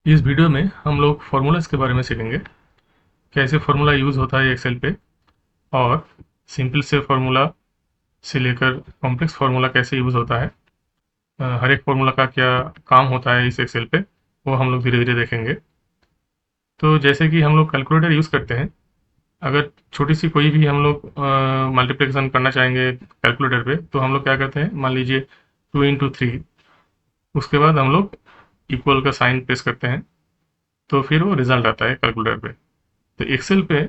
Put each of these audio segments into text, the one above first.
इस वीडियो में हम लोग फार्मूलाज के बारे में सीखेंगे। कैसे फार्मूला यूज़ होता है एक्सेल पे, और सिंपल से फार्मूला से लेकर कॉम्प्लेक्स फार्मूला कैसे यूज़ होता है। हर एक फार्मूला का क्या काम होता है इस एक्सेल पे, वो हम लोग धीरे धीरे देखेंगे। तो जैसे कि हम लोग कैलकुलेटर यूज़ करते हैं, अगर छोटी सी कोई भी हम लोग मल्टीप्लिकेशन करना चाहेंगे कैलकुलेटर पे, तो हम लोग क्या करते हैं, मान लीजिए 2 × 3, उसके बाद हम लोग इक्वल का साइन प्रेस करते हैं, तो फिर वो रिजल्ट आता है कैलकुलेटर पे। तो एक्सेल पे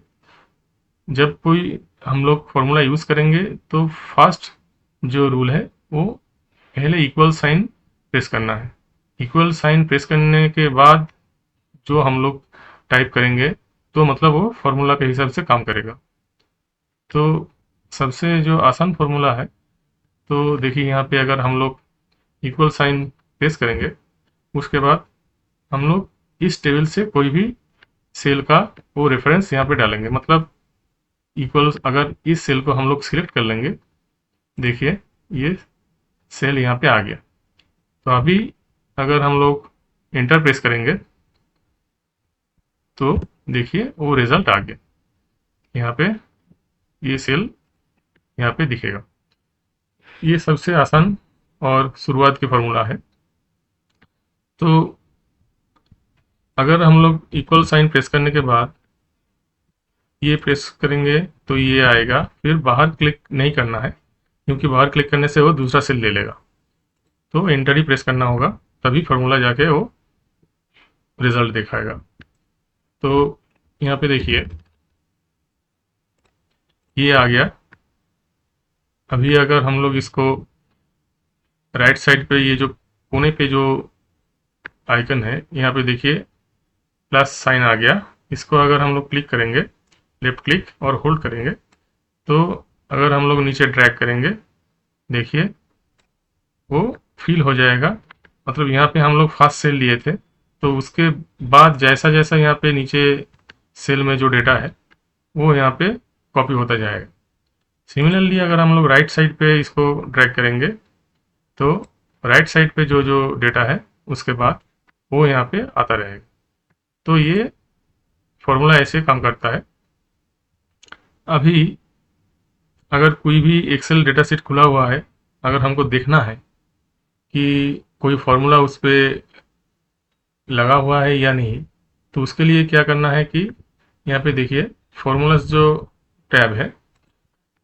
जब कोई हम लोग फॉर्मूला यूज़ करेंगे, तो फर्स्ट जो रूल है वो पहले इक्वल साइन प्रेस करना है। इक्वल साइन प्रेस करने के बाद जो हम लोग टाइप करेंगे, तो मतलब वो फॉर्मूला के हिसाब से काम करेगा। तो सबसे जो आसान फॉर्मूला है, तो देखिए यहाँ पे अगर हम लोग इक्वल साइन प्रेस करेंगे, उसके बाद हम लोग इस टेबल से कोई भी सेल का वो रेफरेंस यहाँ पे डालेंगे। मतलब इक्वल, अगर इस सेल को हम लोग सिलेक्ट कर लेंगे, देखिए ये सेल यहाँ पे आ गया। तो अभी अगर हम लोग इंटर प्रेस करेंगे, तो देखिए वो रिजल्ट आ गया। यहाँ पे ये सेल यहाँ पे दिखेगा। ये सबसे आसान और शुरुआत की फार्मूला है। तो अगर हम लोग इक्वल साइन प्रेस करने के बाद ये प्रेस करेंगे, तो ये आएगा। फिर बाहर क्लिक नहीं करना है, क्योंकि बाहर क्लिक करने से वो दूसरा सेल ले लेगा। तो एंटर ही प्रेस करना होगा, तभी फार्मूला जाके वो रिजल्ट दिखाएगा। तो यहाँ पे देखिए ये आ गया। अभी अगर हम लोग इसको राइट साइड पे, ये जो कोने पे जो आइकन है, यहाँ पे देखिए प्लस साइन आ गया। इसको अगर हम लोग क्लिक करेंगे, लेफ्ट क्लिक और होल्ड करेंगे, तो अगर हम लोग नीचे ड्रैग करेंगे, देखिए वो फिल हो जाएगा। मतलब यहाँ पे हम लोग फर्स्ट सेल लिए थे, तो उसके बाद जैसा जैसा यहाँ पे नीचे सेल में जो डेटा है, वो यहाँ पे कॉपी होता जाएगा। सिमिलरली अगर हम लोग राइट साइड पे इसको ड्रैग करेंगे, तो राइट साइड पे जो जो डेटा है, उसके बाद वो यहाँ पे आता रहेगा। तो ये फॉर्मूला ऐसे काम करता है। अभी अगर कोई भी एक्सेल डेटा सेट खुला हुआ है, अगर हमको देखना है कि कोई फॉर्मूला उस पर लगा हुआ है या नहीं, तो उसके लिए क्या करना है कि यहाँ पे देखिए फॉर्मूलाज जो टैब है,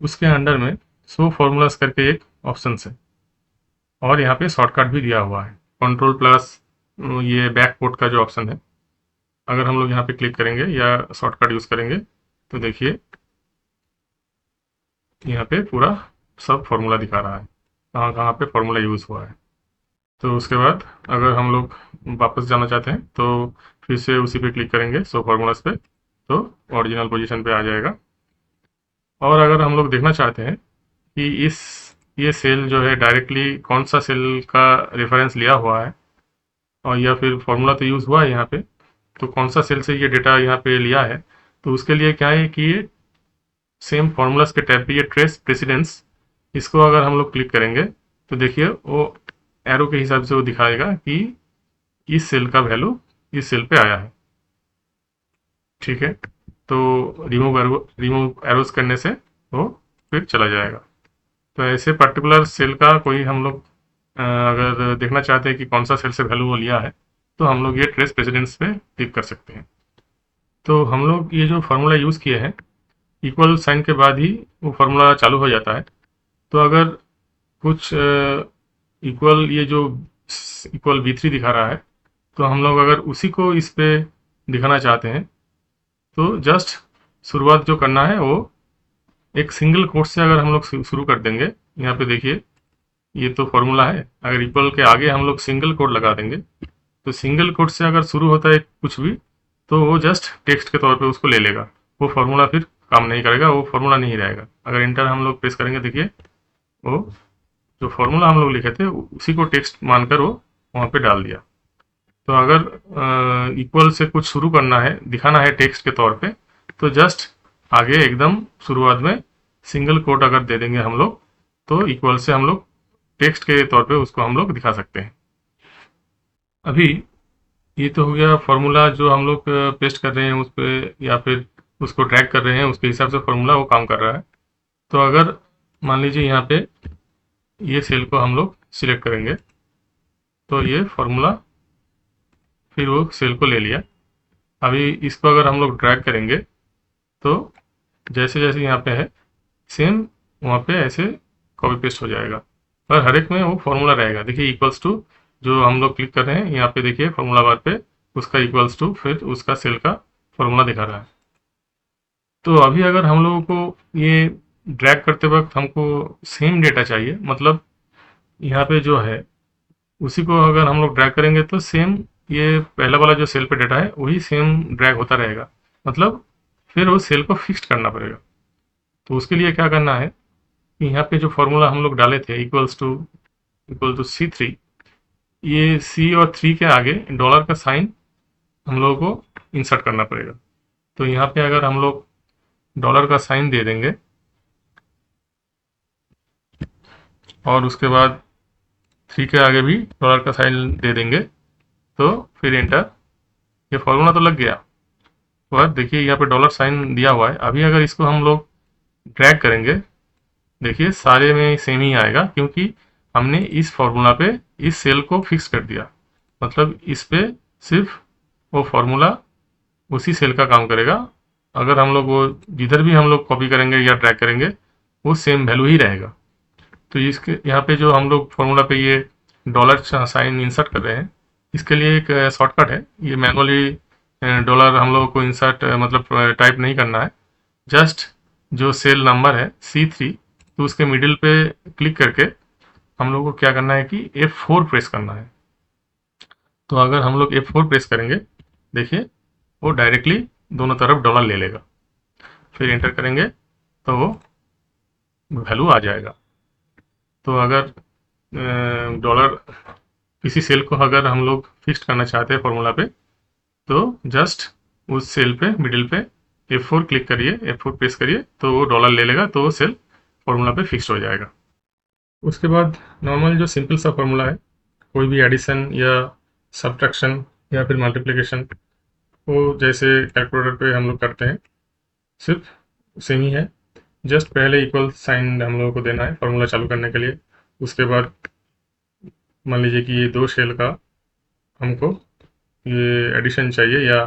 उसके अंडर में शो फॉर्मूलाज करके एक ऑप्शन है, और यहाँ पे शॉर्टकट भी दिया हुआ है, कंट्रोल प्लस ये बैक पोर्ट का जो ऑप्शन है। अगर हम लोग यहाँ पे क्लिक करेंगे या शॉर्टकट यूज़ करेंगे, तो देखिए यहाँ पे पूरा सब फॉर्मूला दिखा रहा है, कहाँ कहाँ पे फॉर्मूला यूज़ हुआ है। तो उसके बाद अगर हम लोग वापस जाना चाहते हैं, तो फिर से उसी पे क्लिक करेंगे शो फॉर्मूलाज पे, तो ओरिजिनल पोजीशन पे आ जाएगा। और अगर हम लोग देखना चाहते हैं कि इस ये सेल जो है डायरेक्टली कौन सा सेल का रेफरेंस लिया हुआ है, और या फिर फॉर्मूला तो यूज़ हुआ है यहाँ पे, तो कौन सा सेल से ये डेटा यहाँ पे लिया है, तो उसके लिए क्या है कि ये सेम फॉर्मूलाज के टैब पे ये ट्रेस प्रेसिडेंस, इसको अगर हम लोग क्लिक करेंगे, तो देखिए वो एरो के हिसाब से वो दिखाएगा कि इस सेल का वैल्यू इस सेल पे आया है। ठीक है, तो रिमूव एरोज करने से वो फिर चला जाएगा। तो ऐसे पर्टिकुलर सेल का कोई हम लोग अगर देखना चाहते हैं कि कौन सा सेल से वैल्यू वो लिया है, तो हम लोग ये ट्रेस प्रेसिडेंस पे क्लिक कर सकते हैं। तो हम लोग ये जो फार्मूला यूज़ किए हैं, इक्वल साइन के बाद ही वो फार्मूला चालू हो जाता है। तो अगर कुछ इक्वल, ये जो इक्वल V3 दिखा रहा है, तो हम लोग अगर उसी को इस पे दिखाना चाहते हैं, तो जस्ट शुरुआत जो करना है, वो एक सिंगल कोट से अगर हम लोग शुरू कर देंगे। यहाँ पे देखिए ये तो फॉर्मूला है, अगर इक्वल के आगे हम लोग सिंगल कोट लगा देंगे, तो सिंगल कोट से अगर शुरू होता है कुछ भी, तो वो जस्ट टेक्स्ट के तौर पे उसको ले लेगा। वो फॉर्मूला फिर काम नहीं करेगा, वो फॉर्मूला नहीं रहेगा। अगर इंटर हम लोग प्रेस करेंगे, देखिए वो जो फॉर्मूला हम लोग लिखे थे, उसी को टेक्स्ट मानकर वो वहाँ पे डाल दिया। तो अगर इक्वल से कुछ शुरू करना है, दिखाना है टेक्स्ट के तौर पे, तो जस्ट आगे एकदम शुरुआत में सिंगल कोट अगर दे देंगे हम लोग, तो इक्वल से हम लोग टेक्स्ट के तौर पे उसको हम लोग दिखा सकते हैं। अभी ये तो हो गया फॉर्मूला जो हम लोग पेस्ट कर रहे हैं उस पे, या फिर उसको ड्रैग कर रहे हैं, उसके हिसाब से फॉर्मूला वो काम कर रहा है। तो अगर मान लीजिए यहाँ पे ये सेल को हम लोग सिलेक्ट करेंगे, तो ये फॉर्मूला फिर वो सेल को ले लिया। अभी इसको अगर हम लोग ड्रैग करेंगे, तो जैसे जैसे यहाँ पे है सेम वहाँ पे ऐसे कॉपी पेस्ट हो जाएगा, पर हर एक में वो फॉर्मूला रहेगा। देखिए इक्वल्स टू, जो हम लोग क्लिक कर रहे हैं यहाँ पे देखिए फॉर्मूला बार पे, उसका इक्वल्स टू फिर उसका सेल का फॉर्मूला दिखा रहा है। तो अभी अगर हम लोगों को ये ड्रैग करते वक्त हमको सेम डेटा चाहिए, मतलब यहाँ पे जो है उसी को अगर हम लोग ड्रैग करेंगे तो सेम ये पहला वाला जो सेल पे डेटा है वही सेम ड्रैग होता रहेगा, मतलब फिर वो सेल को फिक्स करना पड़ेगा। तो उसके लिए क्या करना है कि यहाँ पे जो फॉर्मूला हम लोग डाले थे इक्वल टू C3, ये C और 3 के आगे डॉलर का साइन हम लोगों को इंसर्ट करना पड़ेगा। तो यहाँ पे अगर हम लोग डॉलर का साइन दे देंगे और उसके बाद 3 के आगे भी डॉलर का साइन दे देंगे, तो फिर एंटर, ये फॉर्मूला तो लग गया। और देखिए यहाँ पे डॉलर साइन दिया हुआ है। अभी अगर इसको हम लोग ड्रैग करेंगे, देखिए सारे में सेम ही आएगा, क्योंकि हमने इस फॉर्मूला पे इस सेल को फिक्स कर दिया। मतलब इस पे सिर्फ वो फॉर्मूला उसी सेल का काम करेगा। अगर हम लोग वो जिधर भी हम लोग कॉपी करेंगे या ड्रैग करेंगे, वो सेम वैल्यू ही रहेगा। तो इसके यहाँ पे जो हम लोग फॉर्मूला पे ये डॉलर साइन इंसर्ट कर रहे हैं, इसके लिए एक शॉर्टकट है। ये मैनुअली डॉलर हम लोगों को इंसर्ट मतलब टाइप नहीं करना है। जस्ट जो सेल नंबर है C3, तो उसके मिडिल पे क्लिक करके हम लोग को क्या करना है कि F4 प्रेस करना है। तो अगर हम लोग F4 प्रेस करेंगे, देखिए वो डायरेक्टली दोनों तरफ डॉलर ले लेगा। फिर एंटर करेंगे तो वो वैल्यू आ जाएगा। तो अगर डॉलर किसी सेल को अगर हम लोग फिक्स करना चाहते हैं फॉर्मूला पे, तो जस्ट उस सेल पे मिडिल पे F4 क्लिक करिए, F4 प्रेस करिए, तो वो डॉलर ले लेगा, तो वो सेल फॉर्मूला पे फिक्स हो जाएगा। उसके बाद नॉर्मल जो सिंपल सा फॉर्मूला है, कोई भी एडिशन या सब्ट्रैक्शन या फिर मल्टीप्लिकेशन, वो जैसे कैलकुलेटर पे हम लोग करते हैं, सिर्फ सेम ही है। जस्ट पहले इक्वल साइन हम लोगों को देना है फॉर्मूला चालू करने के लिए। उसके बाद मान लीजिए कि ये दो सेल का हमको ये एडिशन चाहिए या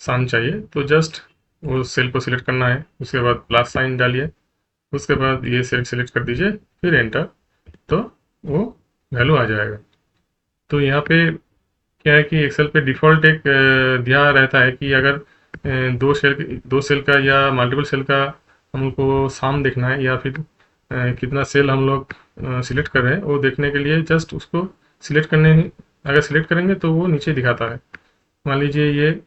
सम चाहिए, तो जस्ट वो सेल को सिलेक्ट करना है, उसके बाद प्लस साइन डालिए, उसके बाद ये सेल सिलेक्ट कर दीजिए, फिर एंटर, तो वो वैल्यू आ जाएगा। तो यहाँ पे क्या है कि एक्सेल पे डिफ़ॉल्ट एक दिया रहता है कि अगर दो सेल का या मल्टीपल सेल का हमको साम देखना है, या फिर कितना सेल हम लोग सिलेक्ट कर रहे हैं वो देखने के लिए जस्ट उसको सिलेक्ट करने, अगर सिलेक्ट करेंगे तो वो नीचे दिखाता है। मान लीजिए ये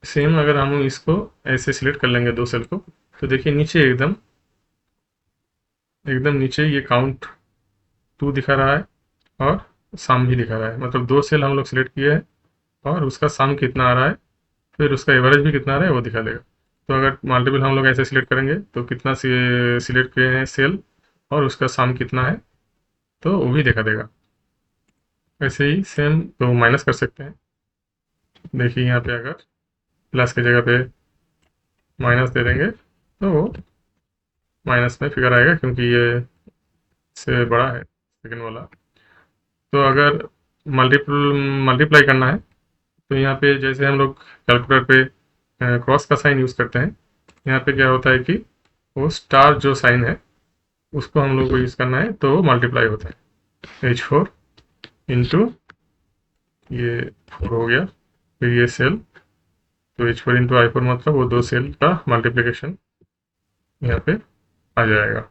सेम अगर हम इसको ऐसे सिलेक्ट कर लेंगे दो सेल को, तो देखिए नीचे एकदम एकदम नीचे ये काउंट 2 दिखा रहा है और सम भी दिखा रहा है। मतलब दो सेल हम लोग सिलेक्ट किए हैं और उसका सम कितना आ रहा है, फिर उसका एवरेज भी कितना आ रहा है वो दिखा देगा। तो अगर मल्टीपल हम लोग ऐसे सिलेक्ट करेंगे तो कितना सिलेक्ट किए हैं सेल और उसका सम कितना है, तो वो भी दिखा देगा। ऐसे ही सेम तो माइनस कर सकते हैं। देखिए यहाँ पे अगर प्लस की जगह पे माइनस दे देंगे, तो वो माइनस में फिगर आएगा, क्योंकि ये से बड़ा है सेकंड वाला। तो अगर मल्टीपल मल्टीप्लाई करना है, तो यहाँ पे जैसे हम लोग कैलकुलेटर पे क्रॉस का साइन यूज़ करते हैं, यहाँ पे क्या होता है कि वो स्टार जो साइन है उसको हम लोग को यूज़ करना है, तो वो मल्टीप्लाई होता है। H4 इंटू ये 4 हो गया, फिर ये सेल, तो H4 इंटू I4 मतलब वो दो सेल का मल्टीप्लिकेशन यहाँ पे आ जाएगा।